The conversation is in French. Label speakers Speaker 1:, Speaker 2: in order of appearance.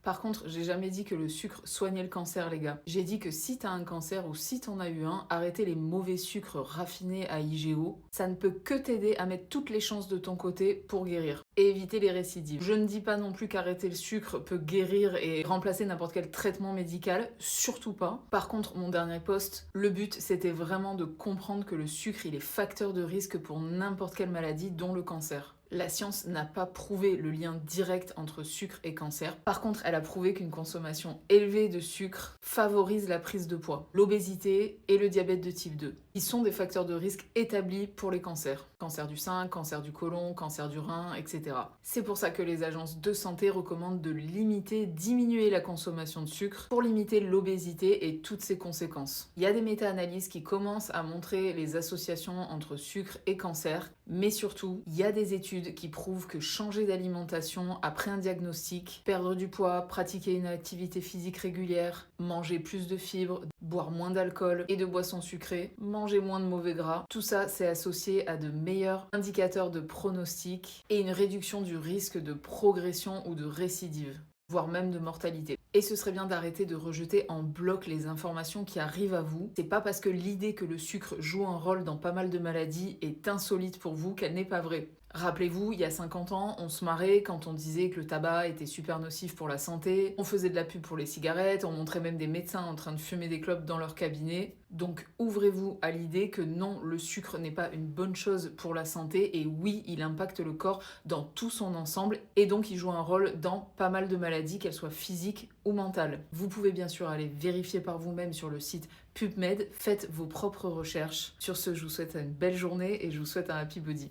Speaker 1: Par contre, j'ai jamais dit que le sucre soignait le cancer, les gars. J'ai dit que si t'as un cancer ou si t'en as eu un, arrêter les mauvais sucres raffinés à IGO, ça ne peut que t'aider à mettre toutes les chances de ton côté pour guérir et éviter les récidives. Je ne dis pas non plus qu'arrêter le sucre peut guérir et remplacer n'importe quel traitement médical, surtout pas. Par contre, mon dernier post, le but c'était vraiment de comprendre que le sucre il est facteur de risque pour n'importe quelle maladie, dont le cancer. La science n'a pas prouvé le lien direct entre sucre et cancer. Par contre, elle a prouvé qu'une consommation élevée de sucre favorise la prise de poids, l'obésité et le diabète de type 2. Ils sont des facteurs de risque établis pour les cancers. Cancer du sein, cancer du côlon, cancer du rein, etc. C'est pour ça que les agences de santé recommandent de diminuer la consommation de sucre pour limiter l'obésité et toutes ses conséquences. Il y a des méta-analyses qui commencent à montrer les associations entre sucre et cancer, mais surtout, il y a des études qui prouvent que changer d'alimentation après un diagnostic, perdre du poids, pratiquer une activité physique régulière, manger plus de fibres, boire moins d'alcool et de boissons sucrées, manger moins de mauvais gras, tout ça c'est associé à de meilleurs indicateurs de pronostic et une réduction du risque de progression ou de récidive, voire même de mortalité. Et ce serait bien d'arrêter de rejeter en bloc les informations qui arrivent à vous. C'est pas parce que l'idée que le sucre joue un rôle dans pas mal de maladies est insolite pour vous qu'elle n'est pas vraie. Rappelez-vous, il y a 50 ans, on se marrait quand on disait que le tabac était super nocif pour la santé, on faisait de la pub pour les cigarettes, on montrait même des médecins en train de fumer des clopes dans leur cabinet. Donc ouvrez-vous à l'idée que non, le sucre n'est pas une bonne chose pour la santé et oui, il impacte le corps dans tout son ensemble et donc il joue un rôle dans pas mal de maladies, qu'elles soient physiques ou mentales. Vous pouvez bien sûr aller vérifier par vous-même sur le site PubMed, faites vos propres recherches. Sur ce, je vous souhaite une belle journée et je vous souhaite un happy body.